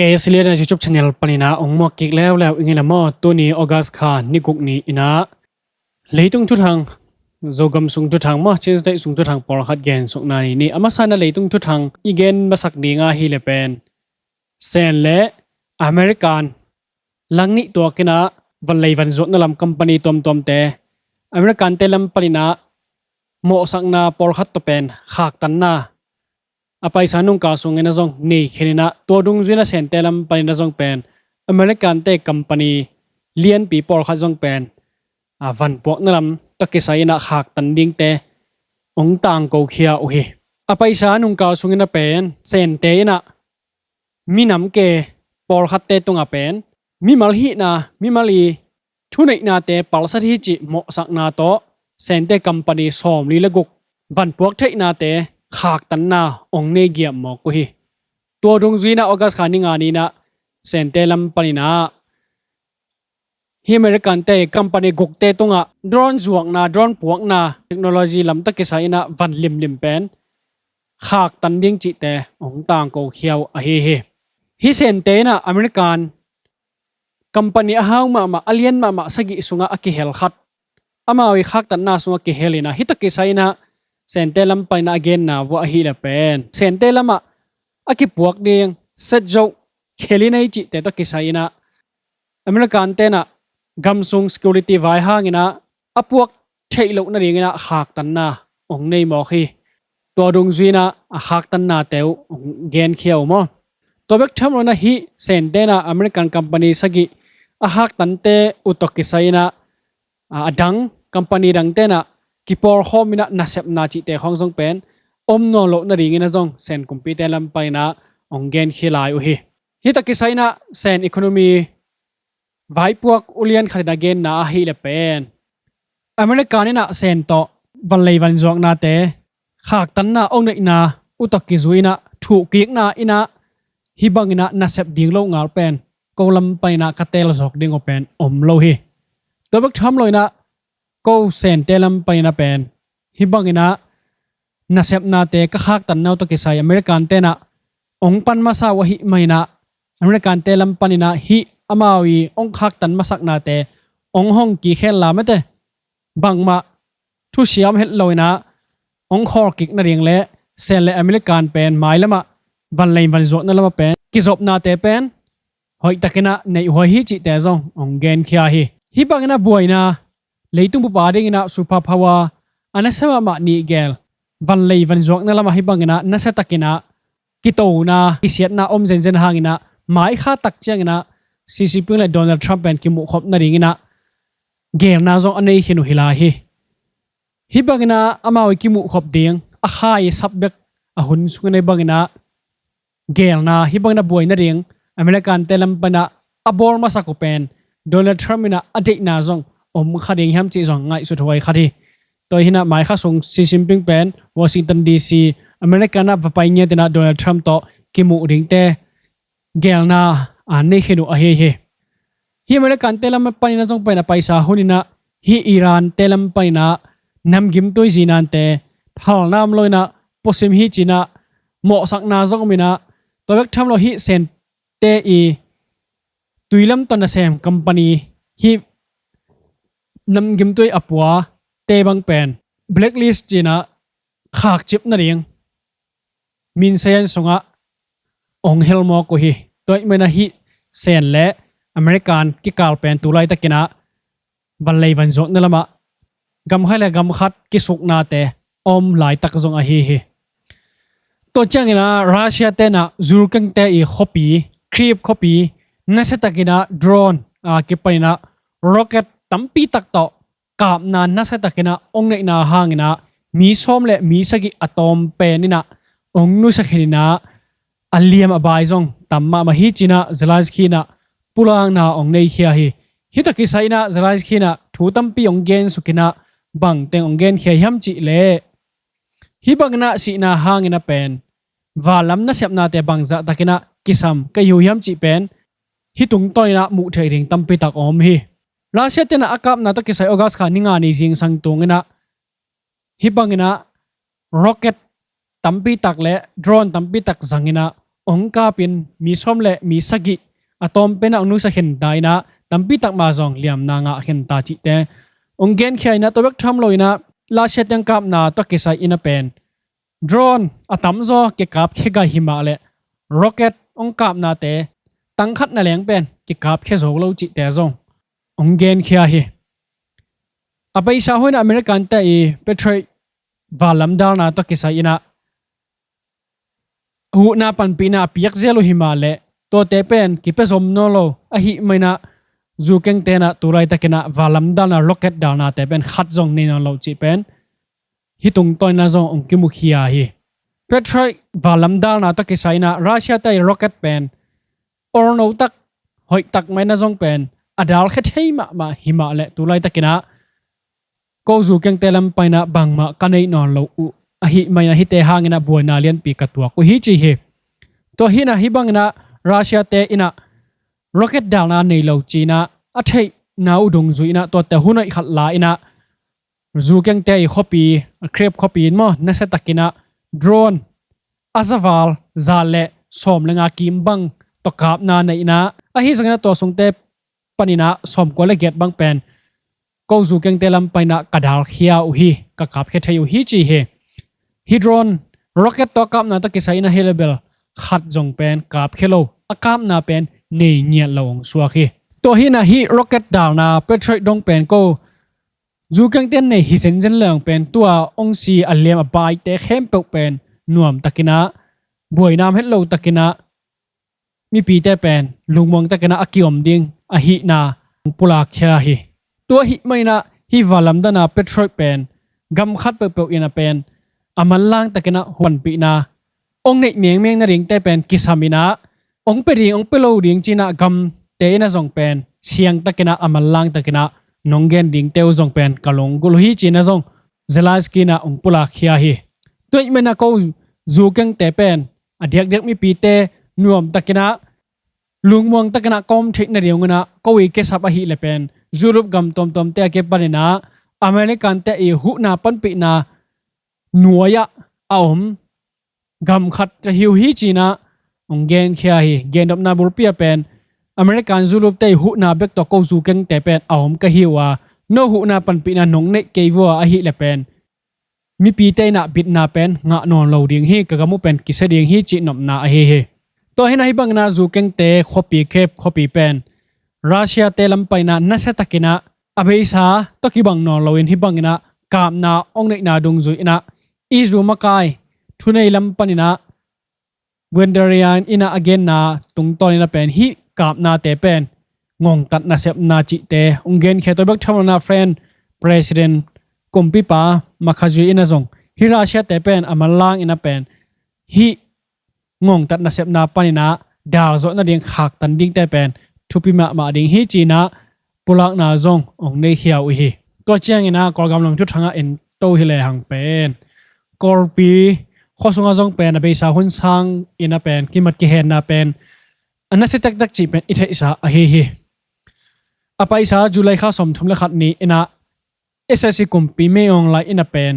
Kesilian na YouTube channel panina ong mo kik lew ingila mo tuni August Khan ni guk ni ina leitung tu thang zogam sung tu thang mo change dai sung tu thang por khat gen sung na ni amasana leitung tu thang igen masak ni nga hi le pen sen le American langni to kina vanlei van zot na lam company tom te American te lam panina mo sang na por khat to pen khak tan na apai sanung ka sung ena jong ni khinina to dung jina sentelam panina jong pen American te company lian people kha jong pen van pok nalam takisaina khak tan ding te ong tang ko khia u hi apai sanung ka sung ena pen sen te na minam ke por khat te tunga pen mi mal hi na mi mali thunai na te palsa hi chi mo sak na to sen te company som li laguk van pok thai na te khak tan na ong ne giam mo ko hi to dong zuina August khani nga ni na sentelam panina hi American te company guk te tunga drone zuak na drone puak na technology lam ta kisa ina van lim pen khak tan ding chi te ong tang ko khiaw a hi sente na American company a haw ma alien ma sagi sunga akihel khat amawi khak tan na sunga ki helina hi ta kisa ina sentelam paina again na wa hi la pen sentelama akipuak ding setjo khelinai chi te to kisaina American te na gamsung security vai hangina apuak thailo na ringina khak tan na ong nei mo khi to dung zuina a khak tan na teu gen khiau mo to bek tham na hi sentena American company sagi a hak tan te utok kisaina adang company dang te na kipor homina nasep na chi te khong jong pen om no lo na ringina jong sen computer lam paina ongen khilai u hi takisaina sen economy vai puak ulian khalina gen na hi le pen Americanina sen to vanlei van jong na te khak tan na ong nei na utak zuina thu kik na ina hi bangina nasep ding lo ngal pen kolam paina katel jok ding open om lo hi tobak tham loina ko sen telam paina pen hibangina nasep na te ka khak tan naw to kisai American te na ong pan masa wa hi maina American telam panina hi amawi ong khak tan masak na te ong hong ki khel la mate bangma thu siam het loina ong khor kik na ring le sen le American pen mailama van lein van zot na lama pen ki zop na te pen hoi takina nei hoi hi chi te zong ong gen khia hi bangina buaina leitung bu pading ina supa phawa anasama ma ni gel van lei van zok na lama hibangina nasatakina kito na kisiat na om zen hangina mai kha tak changina CCP le Donald Trump and kimu khop na ringina gel na zong anei hinu hilahi hibangina amawi kimu khop ding a khai sabbek ahun sungai bangina gel na hibangina boy na ring American telam pana abor masakopen Donald Trump ina ade na zong om khading ham chi zong ngai su thoi khadi to hina mai kha song Xi Jinping pen Washington DC America na vapai nya tena Donald Trump to kimu ring te gelna ane khinu a he hi American telam paina jong paina paisa hunina hi Iran telam paina namgim toi jinan te phal nam loina posim hi china mo sak na jong mina to bek tham lo hi sen te i tuilam ton sem company hi namgim toi apwa te bang pen blacklist china khak chip na ring min sen songa ong helmo ko hi toy mena hi sen le American ki kal pen tulai takina vanlei van zot na lama gam khala gam khat ki suk na te om lai tak zong a hi to changina Russia te na zurkang te i khopi creep khopi nasatakina drone ki paina rocket tampi tak to kap na nasatakina ong nei na hangina mi som le mi sagi atom penina ong nu sakhinina aliam abai jong tamma ma hi china zelazkhina pulang na ong nei khia hi taki saina zelazkhina thu tampi ong gen sukina bang teng ong gen khia hiam chi le hi bangna si na hangina pen walam na sepna te bangza takina kisam ka yu hiam chi pen hi tung toina mu thei ring tampi tak om hi Russia tena akap na to kisai August kha ninga ni jing sang tungina hibangina rocket tampi tak le drone tampi tak zangina องกาปินมีซอมและมีสกิอะตอมเป็นอนุสะเห็นได้นะตัมปิตักมาซองเหลี่ยมนางะเห็นตาจิเตองเกนเขียนะตัวเบกทำลอยนะลาเชตยังกับนาตัวเกษอินเป็นโดรนอะตัมโซเกกับเคกาหิมาเลร็อกเก็ตองกับนาเตตั้งขัดนาเลียงเป็นเกกับเคโซโลจิเตซงองเกนเขียฮีอะไปสาหุนอเมริกันเตอีเปโตรวาลัมดานาตัวเกษอินะหูนาปันปีนาเปียกเซลุหิมาเลตัวเตเป็นกิเปซอมโนโลอะหิไม่นะจูเกงเตนะตุไรตะกินะวาลัมดานาร็อกเก็ตดาวนาเตเป็นขัดจงนี่นาโลจิเป็นฮิตุงตอยนาจงองกิมุขียาฮีเปโตรวาลัมดานาตัวเกษอินะรัสเซียเตยร็อกเก็ตเป็นออร์โนตักหอยตักไม่นาจงเป็นอดาลเขตให้มาหิมาเลตุไรตะกินะก็จูเกงเตลัมไปนะบังมากันในนอนโลอุอะหิไม่นะฮิเตหางนะบัวนาเลียนปีกัตัวกุฮิจิเฮตัวฮินะฮิบังนะรัสเซียเตอินะร็อกเก็ตดาวนาในโลจีนะอะเทนาอุดงจุยนะตัวแต่หุนไอขัดลาอินะจูเกงเตอีคอปีเครปคอปีมอนัสตักินะโดรนอาซาวาลซาเลสอมเลงากิมบังตกกับนาในนะอะฮิสังนะตัวสงเตปนินะสอมกอลเกตบังเป็นก็จูเกงเตลัมไปนะกระดาลเขียอุฮีกะกับเขตอยู่ฮิจีเฮฮิโดรนร็อกเก็ตตกับนาตะกิไซนะเฮเลเบลขัดจงเป็นกับเคโลอากามนาเป็นเนเนียลงสัวคีตัวฮินะฮิร็อกเก็ตดาวนาเปโตรดงเป็นก็จูเกงเตนในฮิเซนเจนเหลืองเป็นตัวองซีอัลเลียมอบายเตเข้มเปกเป็นนวมตะกินะบวยน้ำเฮลโลตะกินะมีปีเตเป็นลุงมองตะกินะอากิอมดิงอหินาปุลาเคียฮีตัวหิไม่นะฮิวาลัมดานาเปโตรเป็นกำคัดเปกอินาเป็นอามันล่างตะกินะหวนปีนาองในเมียงเมียงนาริงเตเป็นกิสามินะองเปริงองเปโลดิงจีนะกำเตนะจงเป็นเชียงตะกินะอามันล่างตะกินะนองเกนดิงเตวจงเป็นกะลงกุลฮีจีนะจงเซลาสกีนะองปุลาเคียฮีตัวไม่นะก็จูเกงเตเป็นอเดียกเดียกมีปีเตนวมตะกินะลุงมวงตะกินะกอมเทคนาเดียงนะก็วิเกสับอหิเลเป็นจูรุปกำตอมเตะเก็บปานินะอเมริกันเตะอีหุนาปันปีนาหนัวยะเอาหมกำขัดจะหิวฮีจีนะองเกนเคียฮีเกนดับนาบุรเปียเป็นอเมริกันจูรุปเตะหุนาเบกตอกูจูเกงเตะเป็นเอาหมกะหิวโนหุนาปันปีนานงเนเกยวัวอหิเลเป็นมีปีเตนะบิดนาเป็นงะนอนเหลาดิงฮีกะกะมุเป็นกิเสดิงฮีจีนบนาอเฮเฮตัวให้นายบังนาจูเกงเตะขอปีเคปขอปีเป็นรัสเซียเตลัมไปนะนัสตักินะอเบยสาตกิบังนอนลาวินฮิบังนะกามนาองเนนาดงจุยนะอีจูมากายทุนในลัมปนินะเวนเดเรียนอินะอเกนนาตุงตอนนี้เป็นฮิกามนาเตเป็นงงตัดนาเซบนาจิเตองเกนเขตบักทำนาเฟรนประธานกุมปิปามาขจุยอินะจงฮิรัสเซียเตเป็นอามันล่างอินะเป็นฮิงงตัดนาเซบนาปนินะดาวโซนาเดียงขากตันดิ้งเตเป็นทุพิมาดิงฮีจีนะปุลักนาจงองในเขียวฮีตัวเจียงนะกอลกำลังจุดทางอินโตฮิเลหังเป็นกอลปีข้อสงจงเป็นอเบสาหุนซังอินะเป็นกิมัดกิเฮนนาเป็นอันนั้นสิตักจีเป็นอิเทอิสาอเฮฮีอไปสาจุลัยข้าสมทุมเลขัดนี้อินะเอสเอสิกุมปีเมยองไลอินะเป็น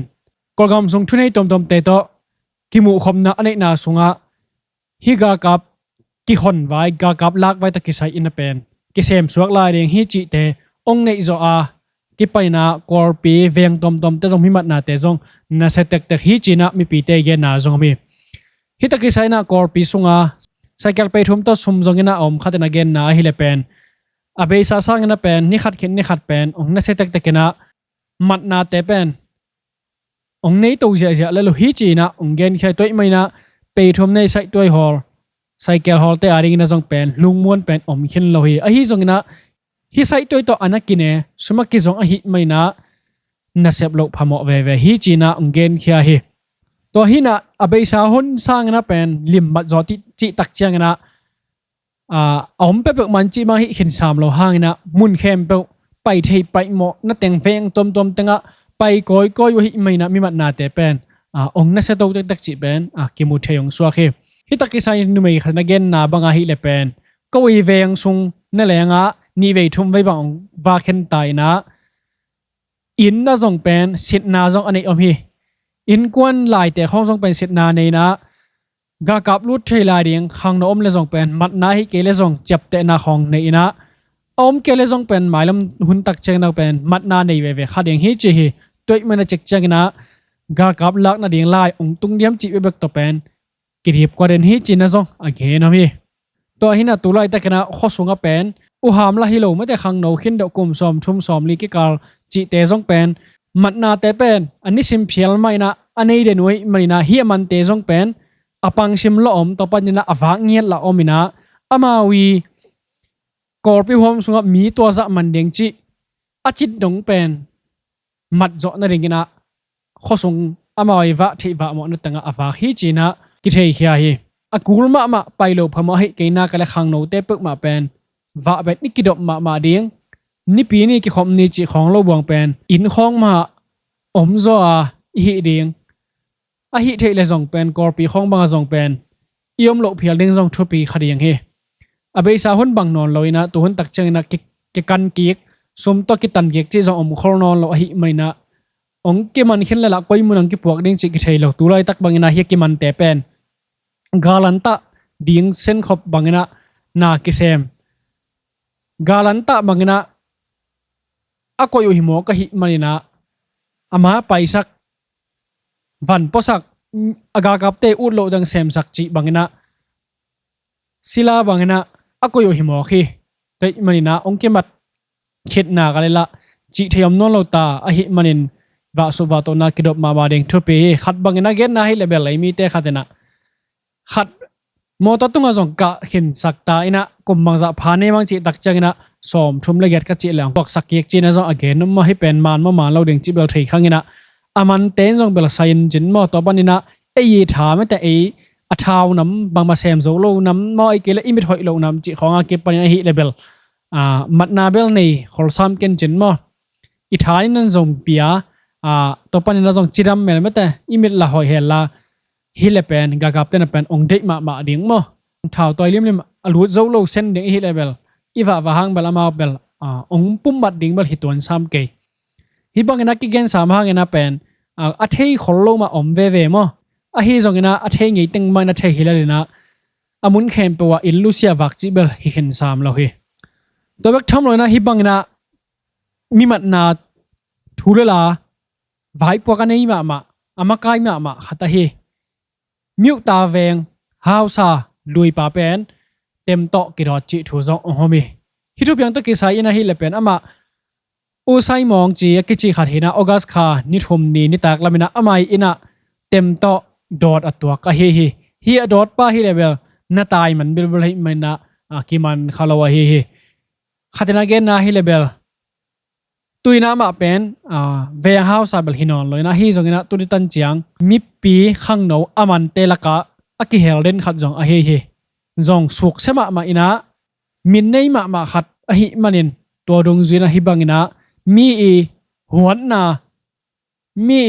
กอลกำลังทุนให้ตอมเตโตกิมุขมนาอันนี้นาสงะฮิกากับกิฮอนไว้กากับลากไว้ตะกิไซอินเป็นกิเซมสวกลายเรียงฮิจิเตองในโซอากิไปนากอร์ปีเวียงตอมเตจงมิมัดนาเตจงนาเซตกฮิจินะมีปีเตเกนาจงมีฮิตะกิไซนากอร์ปีสุงาไซเคิลไปทุ่มตสุมจงนะอมขัดนาเกนนาฮิเลเป็นอเบยซาซังนะเป็นนิขัดเป็นองนาเซตกนะมัดนาเตเป็นองในตัวเสียแล้วฮิจินะองเกนแค่ตัวไม่นะไปทุ่มในไซตัวฮอลไซเคิลฮอลเตอาริงนะจงเป็นลุงม้วนเป็นอมขินโลฮีอหิจงนะฮิไซตัวต่ออันนักกินเนสมักกิจงอหิไม่นะนัสเซบโลพามอเวฮิจีนะองเกนเคียฮีตัวฮินะอเบยสาหุนสร้างนะเป็นลิมบัดจอติจิตักเจียงนะอมเปเปมันจิมาฮิหินสามโลหางนะมุนเข้มเปไปเทไปหมอนัดแต่งเฟงตอมตั้งไปก้อยวหิไม่นะมีมันนาเตเป็นองนัสเซตตัวตักจิเป็นกิมุเทยงสวาเคฮิตากิไซนุเมย์ขณะเกนนาบังอาฮิเลเป็นก็วีเวียงซุงนั่นแหละงะนี่เวทุมไว้บังวาเข็นตายนะอินน่าจงเป็นสิทนาจงอันนี้อมฮีอินกวนหลายแต่ข้องจงเป็นสิทนาในนะ กากับลุดเทลาดิงขังนอมเลซองเป็นมัดนาฮิเกเลซองจับเตนาของในอินะอมเกเลซองเป็นหมายลำหุ่นตักเจงนาเป็นมัดนาในเวขัดยังฮิจิฮิตัวมันจะเจงนะกากับลักนาดิงลายองตุงเดียมจิเวเบกตัวเป็นกิริบกว่าเดนฮิจินะซองอเกนมีตัวหินะตุลายตะกนะข้อสุงเป็นอุหามละฮิโลไม่แต่ขังโนขินดอกกุมซอมทุ่มซอมลิกิกาลจิเตซองเป็นมัดนาเตเป็นอันนี้สิมเพียลไม่นะอันนี้เดนุยมันนะเฮียมันเตซองเป็นอปังชิมละอมต่อไปนี่นะอวางเงียละอมินะอามาวีกอร์ปิหอมสุงมีตัวจะมันเดงจิอาจิตดงเป็นมัดจ่อนั่นเองนะข้อสงอามาวีวะที่วะมอนัตตังอวาฮีจีนะกิเทฮีฮีอากูลมาไปโลพมาให้เกน่ากันละขังโนเตปึกมาเป็นวะเป็นนิกิดอกมาเดียงนี่ปีนี้กิขอมนี่จิของเราบวงเป็นอินของมาอมจ่อฮีเดียงอาฮิเทเลซองเป็นกอร์ปีของบางซองเป็นยอมโลเพียลเด้งซองทุปีคดียังเฮอเบสาหุนบังนอนลอยนะตัวหุนตักเจงนะกิกันกิกสมตกิตันกิกจีซองอมคอร์นอนลอหิมันนะองกิมันขึ้นละกอยมุนังกิพวกเด้งจิกิเทลตัวลอยตักบังนะเฮกิมันเตเป็นกาลันตะดิ้งเส้นขบบังนะนากิเซมกาลันตะบังนะอากอยหิโมกะหิมันนะอามาไปสักวันพอสักอากากับเตอุดโลดังเซมสักจีบังนะศิลาบังนะอากอยหิมอคีแต่มันนะองค์เกมัดเข็ดนากันเลยละจีเทียมนนโลตาอหิมันินวาสุวาโตนากิดบมาบาเดงทุเปขัดบังนะเกนนาให้เลเบลไลมีเตขัดนะขัดมอตตุงazongกะหินสักตาอินะกุมบังจะพานีมังจีตักจังนะสอมทุมละเอียดกะจีเหลืองบอกสักเยกจีนะazong againมาให้เป็นมานมาเราเดงจีเบลไทยขังอินะอามันเต้นซองเบลไซน์จินมอตัวปันนี่นะไอ้ยีถามแต่ไอ้อาทาวน้ำบางมาแซมโซโลน้ำมอไอ้เกลอิมิทหอยโลน้ำจิของอาเก็บปันนี่เลเบลมัดนาเบลนี่ขอลซ้ำกันจินมออีท้ายนั่นซองเปียตัวปันนี่นะซองจิรัมเมลไม่แต่อิมิทละหอยเฮลละฮิเลเป็นกากาบเต้นเป็นองเด็กมาดิ้งมอท้าวตัวเลี้ยมอลูดโซโลเซนดิ้งฮิเลเบลอีว่าหางเบลมาเบลองปุ่มบัดดิ้งเบลฮิตวนซ้ำเกยฮิบังนักกิเกนสามหางนะเป็นอาเทยขอลงมาอมเวมั้งอาฮิจงนะอาเทยงี้ตึงมันอาเทยฮิลเลยนะอามุนเข้มเปว่าอิลลูเซียวักจิเบลฮิเห็นสามแล้วเฮตัวเบกทำเลยนะฮิบังนะมีมัดนาทูเลล่าไว้พวกกันนี้มาอามาไกมาขัดเฮมิวตาเวงฮาวซาลุยป่าเป็นเต็มโตกิรอจิทูซองอมีฮิทุบยังตะกิสายนะฮิเลเป็นอามาอุไซมองจีกิจิขัดเห็นออกัสคานิทมนีนิตากลามินะอมัยอินะเต็มโตดอดอัตัวกะเฮฮีดอดป้าฮิเลเบลนาตายมันเบลเบลให้มันนะกิมันคาลาวะเฮขัดนาเกนนะฮิเลเบลตุยนามาเป็นเวียงฮาวซาเบลฮินอนเลยนะฮีจงนะตุนิตันจียงมิปีขังโนอามันเตลกะอากิเฮลเดนขัดจงเฮจงสุกเสมาอินะมินเนยมาขัดอหิมันินตัวดงจีนะฮิบังอินะมีหัวนามี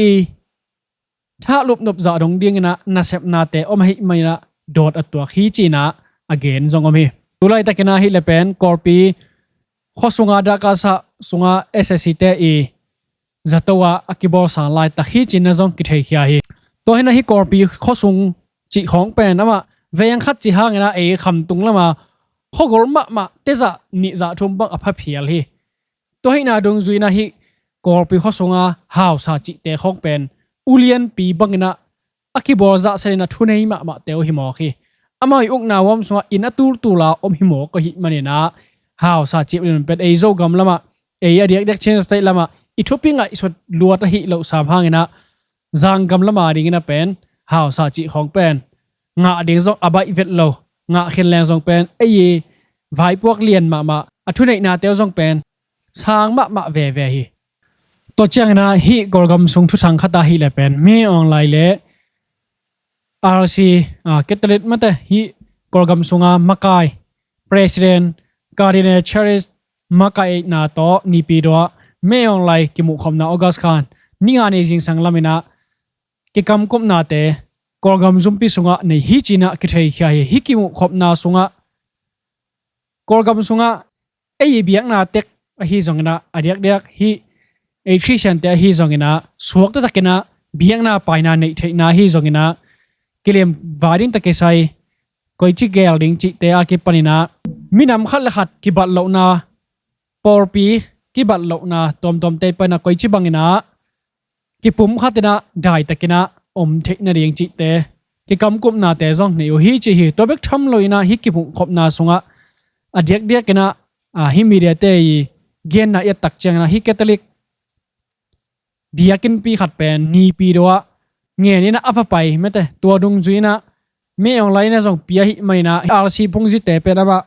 ถ้าลุบนบจะดงเดียงนะนาเซปนาเตอมให้ไม่นะโดดตัวขีจีนะ again จงอมีตุลาตะกินะฮิเลเป็นกอร์ปีข้อสุงาดากาซาสุงา SSC เตจะตัวอากิบอสาลายตะขีจีนะจงกิเทียฮีตัวให้นะฮิกอร์ปีข้อสุงจีของเป็นนะมาเวียงคัดจีห่างนะคำตุงละมาข้อกลมาเตจะนิจะทุ่มบังอภัยเพียลฮีตัวให้นาดงจุยนะฮิกอร์ปีข้อสงาฮาวซาจิเตของเป็นอุเลียนปีบังนะอากิบอจะเสนนะทุนให้มาเตวหิมอคีอามาอุกนาวมสงาอินตูลาอมหิมอก็หิมันเนนะฮาวซาจิเป็นโซกำละมาเดียกเชนสเตละมาอิทุปิงะอิสุดลวดหิเหล่าสามหางนะจังกำละมาดิ่งนะเป็นฮาวซาจิของเป็นงะดิ่งจงอบายเวทโลงะเข็นแรงจงเป็นไว้พวกเลียนมาทุนให้นาเตวจงเป็นสร้างมาเวฮีตัวเจ้านะฮีกอลกัมซุงทุสังขตาฮีเลเป็นมีออนไลน์เลRC เกตเลตมาแต่ฮีกอลกัมซุงมาไก President Cardinal Charles มาไกนาโตนีปีดัวมีออนไลน์กิมุขมนาออกัสคานนี่งานจิงสังลามินะกิกำกุมนาเตกอลกัมซุมปีซุงในฮีจีนะกิเทียฮีกิมุขมนาซุงกอลกัมซุงเบียงนาเต็กฮีจงนะเดียกฮีคริสเตียนเตฮีจงนะสวกตะกินะเบียงนาไปนาในเทนาฮีจงนะ kilem varing ta ke sai koi chi gel ding chi te a ki panina minam khat la khat ki bat lo na por pi ki bat lo na tom tom te pa na koi chi bangina ki pum khatina dai takina om thek na ring chi te ki kam kum na te zong ne hi chi hi to bek tham loina hi ki phung khop na sunga adek dek kena hi media te gen na ya tak chang na hi catholic biakin pi khat pen ni pi dowa nge ni na afa pai mete to dung juina me online na zong pia hi mai na rc phung ji te pe na ba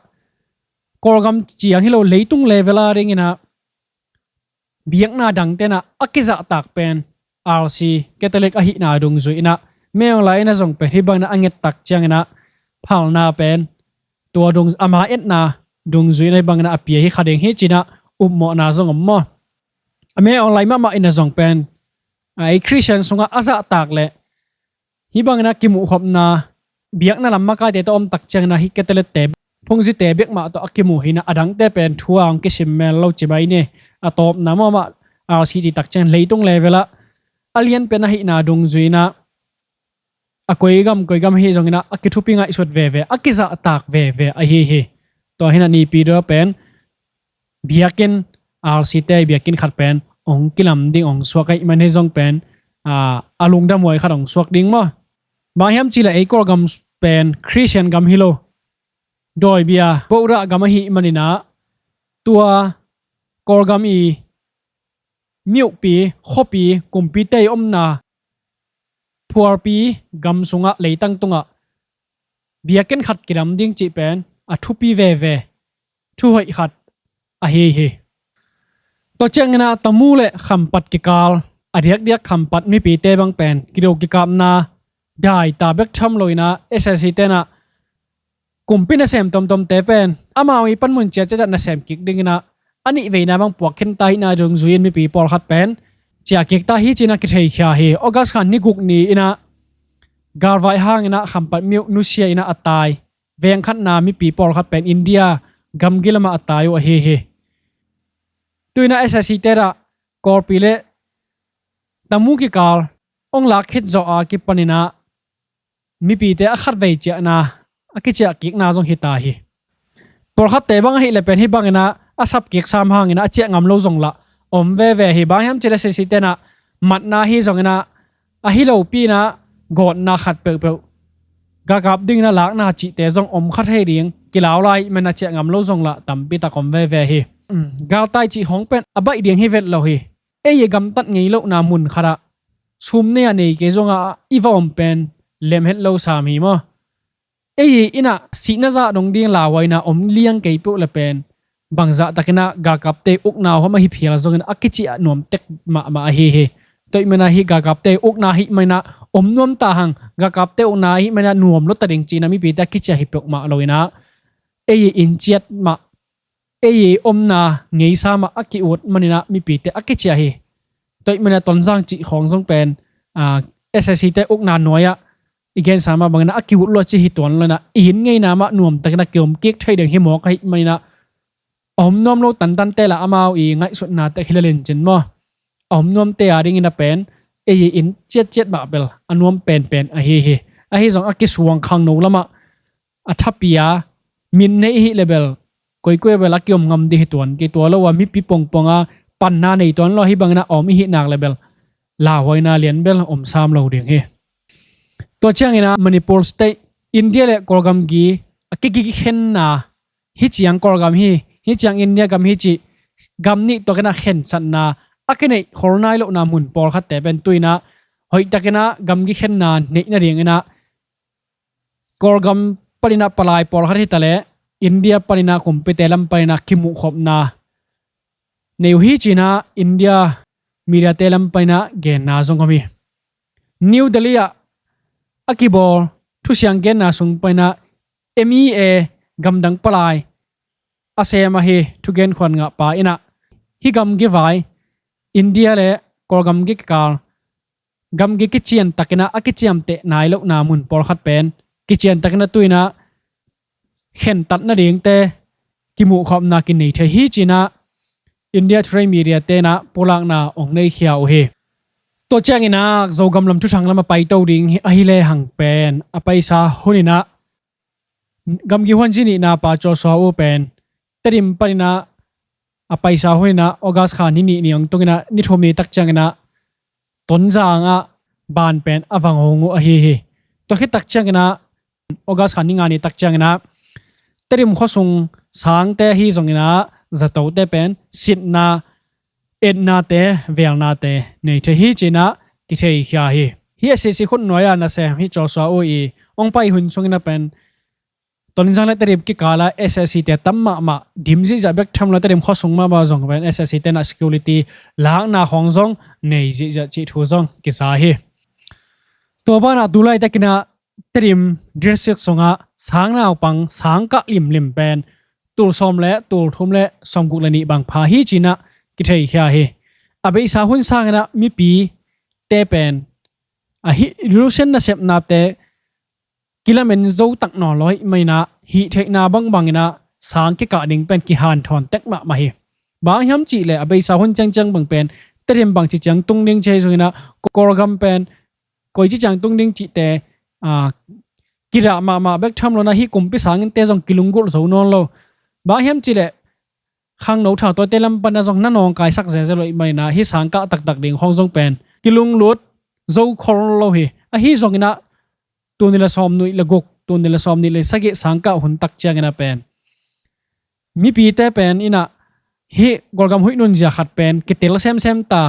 korgam chiang hi lo leitung level a ring ina biak na dang te na akiza tak pen rc catholic a hi na dung juina me online na zong pe hi bang na anget tak chang na phal na pen to dung ama et na dung juina bang na apia hi khadeng hi china ummo na zong mo ame online ma ina zong pen ai christian sunga aza tak le hi bang na kimu khop na biak na lamma ka te to om tak chang na hi ketele te phungji te bek ma to akimu hina adang te pen thuang ke simmel lo chibai ne atop na ma rcg tak chang leitung levela alien pen hi na dung zuina akoi gam hi zongina akithupinga isot ve akiza tak ve a hi to hina ni pi do pen biakin rc te biakin khat pen ong kilam ding ong swakai man he zong pen alung da moi khat ong swak ding mo ma hiam chila e kor gam pen christian gam hilo doi bia pora gam hi manina tua kor gam i miu pi khopi kumpi te omna puar pi gam sunga leitang tunga biaken khat kiram ding chi pen athupi ve thu hoi khat a hi to changna tamule khampat ki kal adiak diak khampat mi pi te bang pen kido ki kamna dai ta bek tham loina ssc te na kumpina sem tom te pen amawi panmun che na sem kik dingina ani veina bang puak khen tai na jong zuin mi pi por khat pen chia kek ta hi china ki thei khia hi august khan ni guk ni ina garwai hang ina khampat miu nusia ina atai veng khat na mi pi por khat pen india gamgilama atayo a hi tuina ssc tera korpile tamu ki kal ong lak khit zo a ki panina mi pi te a khat vei che na akicha kik na jong hita hi por khat te bang hi le pen hi bangina asap kik sam hang ina che ngam lo jong la om ve hi bang ham chele ssc tena mat na hi jong ina a hi lo pi na god na khat pe ga gap ding na lak na chi te jong om khat he ring kilaw lai mena che ngam lo jong la tampi ta kom ve hi gal tai chi hong pen abai ding hi vet lo hi e ye gam tat ngei lo na mun khara sum ne ani ke zonga iwa om pen lem het lo sa mi mo e ye ina si na za dong ding la wai na om liang ke pu le pen bangza takina ga kap te uk na ho ma hi phial zong akichi nom tek ma hi toi mena hi ga kap te uk na hi maina om nom ta hang ga kap te uk na hi maina nuam lo ta ding chi na mi pi ta kicha hi pok ma loina e ye in chat ma e omna ngei sama aki ut manina mi pi te akicha hi toi mena tonjang chi khong jong pen ssc te ukna noya igen sama bangna aki ut lo chi hi ton lana in ngei na ma nuam takna kem kek thai deng hi mo kai manina om nom lo tan te la amao i ngai sut na te hilalen chen mo om nom te aring ina pen e in chet ba bel anuam pen a hi jong aki suang khang no lama athapia min nei hi level koi bela kiom ngam di hiton ke to lo wa mi pi ponga pan na nei ton lo hi bangna om hi nak level la hoina lian bel om sam lo ding he to changina manipur state india le korgam gi akigi khen na hi chiang korgam hi chiang india gam hi chi gam ni to kana khen san na akene khornai lo na mun por khat te ben tuina hoi takena gam gi khen na nei na ring ina korgam palina palai por khat hi tale india panina kompetelam panina kimu khopna neu hi china india media telam panina gen na zongomi new delhi akibor thusiang gen na sung panina mea gamdang palai asema hi thugen khon nga pa ina hi gam gi vai india le korgam gi kal gam gi kichian takena akichiam te nailo na mun por khat pen kichian takena tuina khen tat na ding te kimu khop na kin nei the hi china india tray media te na polak na ong nei khiao he ตัวเจ้างินะโจกำลังทุชังลำมาไปเต้าดิ่งอหิเลหังเป็นอไปสาหุนินะกำกิวันจินีนาปาโจสาวเป็นเตริมปนินะอไปสาหุนินะออกัสขานินี่องตุกินะนิทมีตักจังนะต้นจางอ่ะบานเป็นอวังหงอหิตัวคิดตักจังนะออกัสขานิงานี่ตักจังนะเตริมข้อส่งสางเตฮีส่งนะจะโตเตเป็นสิทนาเอ็ดนาเตเวลนาเตในเทฮีจีนะกิเทฮียาฮีเฮียสิคนน้อยนะเซมฮิจอสวาโออีองไปหุ่นส่งนะเป็นตอนนี้จังเลยเตริมกิกาลา SSC เตตั้มมาดิมซีจะเบกทำแล้วเตริมข้อส่งมาบาจงเป็น SSC เตน่า security ล้างหน้าของจงในจีจะจิทูจงกิสาฮีตัวบ้านดูไลแต่กินะเตริมเดรสซิกส่งอ่ะสางหน้าปังสางกะลิมเป็นตูลซอมและตูลทุ่มและสมกุลนีบางพาฮีจีนะกิเทฮียาฮีอาเบอิสาหุนสางนะมีปีเตเป็นฮิรูเซนนะเซปนาเตกิลาเมนโจตักนอลอยไม่นะฮิเทนาบังนะสางกิกะดิงเป็นกิฮันทอนเต็กมาฮีบางยามจีเลยอาเบอิสาหุนจังบังเป็นเตรียมบังจีจังตุงดิงเชยสุนะกอร์กัมเป็นกอยจีจังตุงดิงจีเตกิระมาเบกทำแล้วนะฮิกุมพิสางินเตจงกิลุงกุลโซนอลโลบางยามจีเลยข้างโน้ตตัวเตลัมปันนะจงนั่นองกายสักเจเลยไม่นะฮิสังกะตักดิ่งห้องจงเป็นกิลุงลุดโจคอร์โลฮีฮิจงนะตัวนี้ละซอมนุยละกกตัวนี้ละซอมนี่เลยสักสังกะหุ่นตักเจงนะเป็นมีปีเตเป็นอินะฮิกอลกัมหุยนุนจะขัดเป็นกิเตลเซมตา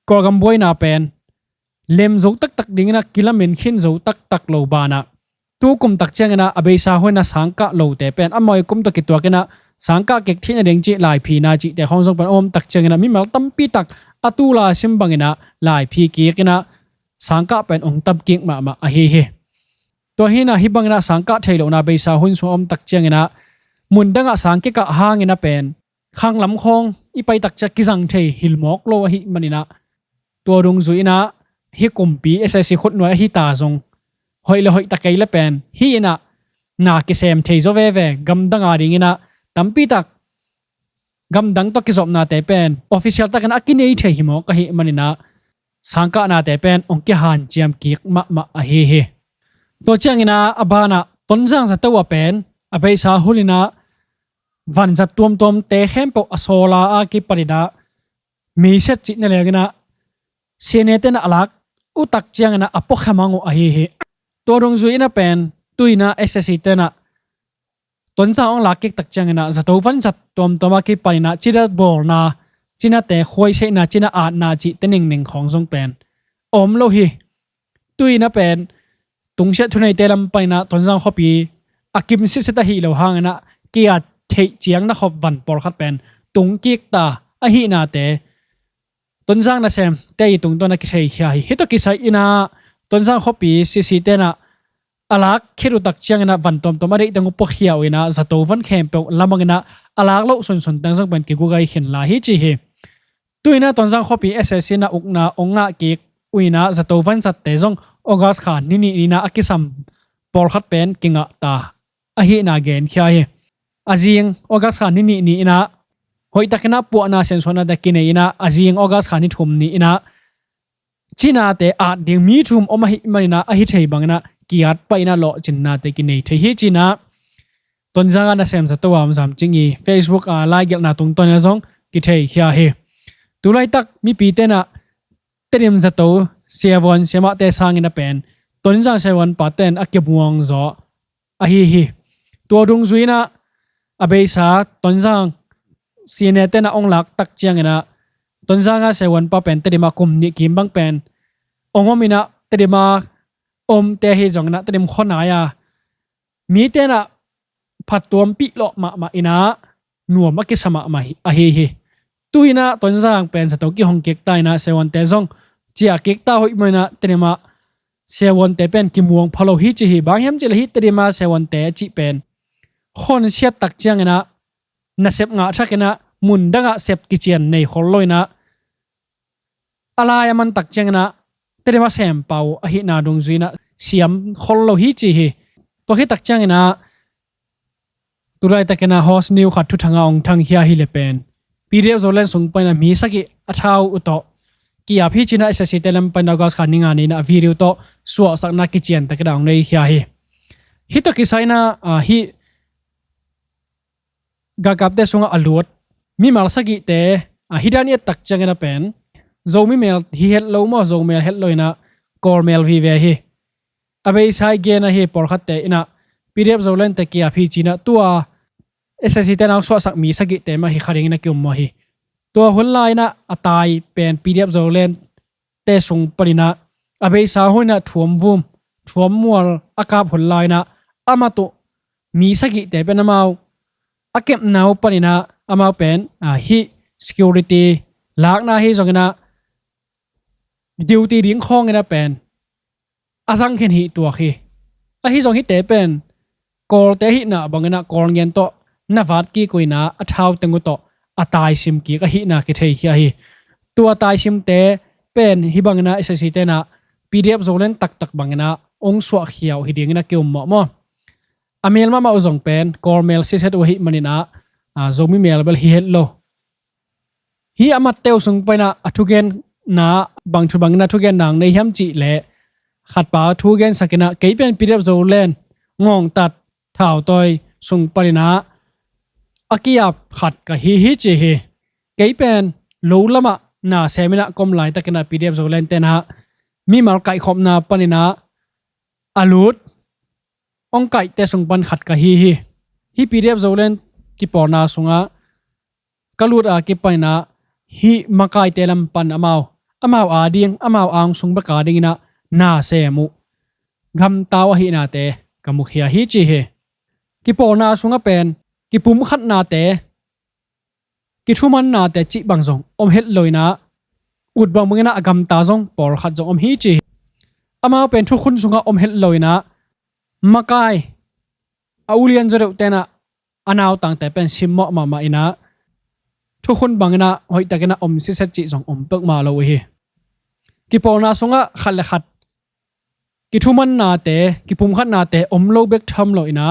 กอลกัมบอยนาเป็นเลมโจตักดิ่งนะกิลาเมนขินโจตักโลบานะตัวกุมตักเจงนะอเบซาหุยนะสังกะโลเตเป็นอมอยกุมตัวกิตัวกันนะสังกะเก็กที่นั่นเองจีหลายพีนาจีแต่ห้องทรงเป็นอมตักเจงนะมีมาตั้มปีตักอตูลาซิมบังนะหลายพีเกียกันนะสังกะเป็นองตั้มเกียงมาเฮตัวเฮนะฮิบังนะสังกะเทโลนาเบซาหุนสวมตักเจงนะมุนดังอะสังเกกะหางนะเป็นข้างลำคงอีไปตักจะกิจังเทหิลมอกโลหิมันนะตัวดงซุยนะฮิกุมปีเอสซีคนหน่วยฮิตาจงหอยเลยหอยตะไกละเป็นฮินะนากิเซมเทโซเวกำดังอาดิงนะตั้มปีตักกำดังตัวกิจอบนาเตเป็นออฟฟิเชียลตักกันอากินเอเทหิมอกหิมันนะสังกะนาเตเป็นองค์หันเจียมกิกมาเฮตัวเจ้างินะอบานะต้นจังจะตัวเป็นอเบซาหุลินะวันจะตัวมเตะเข้มปอโซลาอากิปรินะมีเสจิตนั่นเลยนะเซเนเตนะอลักอุตักเจ้างินะอปกขมังเฮตัวดงซุยนะเป็นตุยนะเอสซีเตนะต้นสาวองลักเก็กตักเจ้างินะจะตัววันจะตัวมากิปรินะจิระบอลนะจินะเตะคอยเชนะจินะอาดนาจิเตหนึ่งของทรงเป็นอมโลหิตุยนะเป็นตุงเชทุนในเตลัมไปนะต้นสังขบีอากิมซิสตาฮีเหลวหางนะเกียรเทเจียงนะขบวันปอลขัดเป็นตุงกิกตาอหินาเตต้นสังนะเซมเตยตุงตัวนักเทยฮีฮิตกิสัยอินะต้นสังขบีซิเตนะอลักคิรุตักเจียงนะวันตัวมาได้ตังอุปเขียวอินะจะตัววันเข้มเปลลำมังนะอลักโลส่วนตั้งสังเป็นกิกูไกเห็นลาฮิจิเฮตุยนะต้นสังขบีเอสซีนะอุกนะองนะกิกอุยนะจะตัววันจัดเตจงออกัสขานี่นะอากิสัมปอลขัดเป็นกิงะตาอหินาเกนขี้ยอาจิงออกัสขานี่นะหอยตะกินะปวนาเซนโซนาตะกินเอนะอาจิงออกัสขานี่ทุ่มนี่นะจีนาเตอาดิงมีทุ่มอมาหิมันนะอหิเทยบังนะกียัดไปนะโลจินนาเตกินเอเทหิจีนะต้นจังนะเซมจะตัวมสามจิงอี Facebook ไลค์กันนะตรงต้นนะซงกิเทยขี้ยตุไลตักมีปีเตนะเตรียมจะตัวเสียวันเสียมาเตสังอินะเป็นต้นจังเสียวันปัตเตนอักเก็บวงจออหิตัวดงซุยนะอเบซาต้นจังเสียเนเตนะองลักตักเจียงอินะต้นจังเสียวันปัตเป็นเตรียมคุมนิกิมบังเป็นองมินะเตรียมเตหิจงนะเตรียมคนไหนมีเตนะผัดตัวปีโลมาอินะหนัวมักกิสมาอหิตุยนะต้นจังเป็นสตอกิฮงเก็กไตนะเสียวันเตจงเจียกิกตาหอยมันนะเตรียมเสวันเตเป็นกิมวงพะโลฮิจิฮิบางแห่งจิลฮิเตรียมเสวันเตจิเป็นคนเชียตักเจียงนะนัเซบงาชักนะมุนดังเซบกิเจียนในฮอลลอยนะอะไรมันตักเจียงนะเตรียมเสมเปาอหินาดงซุยนะเสียมฮอลโลฮิจิฮิตัวฮิตักเจียงนะตุไรตักนะฮอสนิวขัดทุทางองทางเฮียฮิเลเป็นปีเดียวโซเลนส่งไปนะมีสักอัฐาวอุตโต kia phi china SSCTLM panagos khaninga ni na video to suwa sakna kichian takadang nei hia hi to kisaina hi gagapte sunga alut mi mal sagi te hidani tak changena pen zomi mel hi het lo mo zo mel het loina kor mel vi ve hi abe sai ge na hi por khatte ina pdf zolen te kia phi china tua SSCTLM na suwa sak mi sagi te ma hi kharing na kyum mo hiตัวหุ่นลายนะตายเป็น PDF โซเลนเตส่งปรินะอเบสาหุ่นนะถ่วมวุมถ่วมมัวอากาศหุ่นลายนะอามาตุมีสกิแต่เป็นอามาอาเก็บหนาวปรินะอามาเป็นฮิ security ลากนะฮิจงนะดิวตีดิ้งข้องนะเป็นอาสังเห็นฮิตัวฮีฮิจงฮิแต่เป็นกอลแต่ฮินะบางนะกอลเงินโตนวัดกี้กุยนะอัฐาวตังกุโตatay sim ki ka hi na ke thei hi hi tu atay sim te pen hi bangna SSCT na PDF zolen tak tak bangna ong swa khiaw hi ding na ke mo amel ma ozong pen core mail si set hi manina zomi mail bel hi hello hi amat teu sung paina athugen na bangthu bangna thugen nang nei ham chi le khat pa thugen sakena ke pen PDF zolen ngong tat thau toy sung parina akiap khat ka hi che he keipen lo lama na semina kom lai takena PDF zolen tena mi mal kai khom na panina alut ong kai te sung pan khat ka hi PDF zolen ki porna sunga kalut a ki paina hi makai telam pan amau ading amau ang sung ba ka ding na semu gam taw hi na te kamukhia hi chi he ki porna sunga pen ki pum khat na te ki thuman na te chi bang jong om het loina ut bang mangena agam ta jong por khat jong om hi chi ama pen thu khun sunga om het loina makai aulian zero tena anaw tang te pen simmo ma ina thu khun bangena hoi takena om si set chi jong om pek ma lo hi ki por na sunga khal khat ki thuman na te ki pum khat na te om lo bek tham loina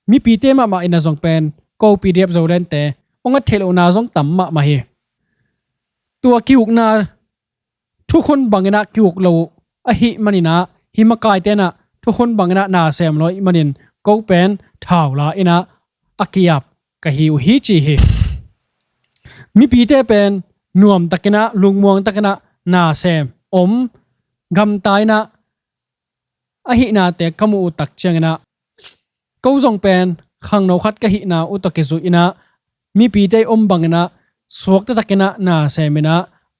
mi pi te ma ina zong pen ko PDF zolen te onga thelo na zong tam ma hi tua kiuk na thu khun bangena kiuk lo a hi manina hi makai te na thu khun bangena na sem loi manin ko pen thau la ina akiap ka hi chi hi mi pi te pen nuam takena lungmuang takena na sem om gam tai na a hi na te kamu tak changena ko zong pen khang no khat ka hi na utake zu ina mi pi te om bangena sok ta takena na semena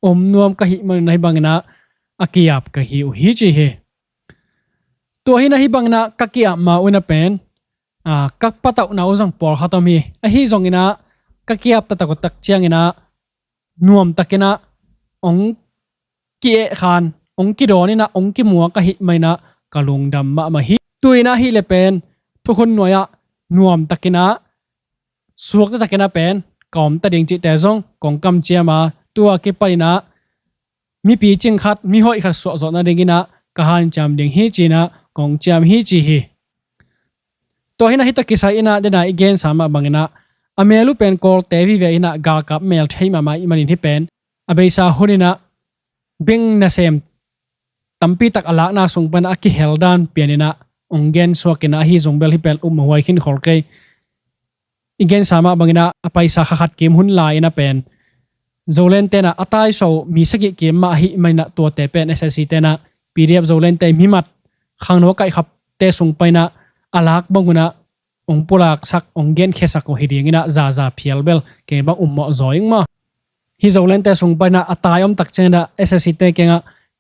om nuam ka hi man nai bangena akiap ka hi chi he to hi na hi bangna ka kia ma una pen ka patau na ozang por khatomi a hi zong ina ka kiap ta ko tak chiang ina nuam takena ong ki e khan ong ki don ina ong ki muwa ka hi maina kalung dam ma hi tuina hi le pen thukun noya nuam takena suak ta takena pen kom ta ding chi te zong kong kam chiama tua ke paina mi pi ching khat mi hoi khat so zo na dingina ka han cham ding hi china kong cham hi chi hi to hina hi ta kisai ina dena again sama bangena amelu pen kol te vi ve ina ga kap mel thei ma mai manin hi pen abeisa hunina bing na sem tampi tak alak na sung pan aki heldan pianina onggen swakena hi zongbel hi pel hoi khin khorke igen sama bangina apaisa khat kim hun lai na pen zolen tena atai so mi sagi kim ma hi maina to te pen SSCT na PDF zolen te mimat khangno kai khap te sung paina alak banguna ong pulak sak onggen khesak ko hidingina za phialbel ke ba ummo zoing ma hi zolen te sung paina atai om tak chena SSCT kenga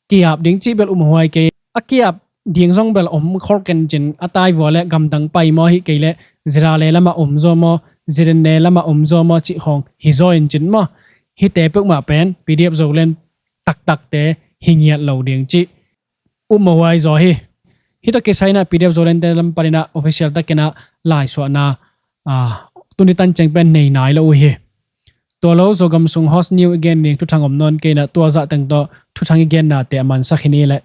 kiap ding chi bel hoi ke akiap ding zong bel om khor ken jin atai wole gam dang pai mo hi kele zira le lama om zo mo ziren ne lama om zo mo chi hong hi zo in jin mo hi te pek ma pen PDF zolen tak te hingiat lo ding chi wai zo hi to ke saina PDF zolen te lam parina official ta kena lai so na tunitan cheng pen nei nai lo hi to lo zo gam sung host new again ning tu thangom non ke na to za tang to thu thang again na te man sakhini le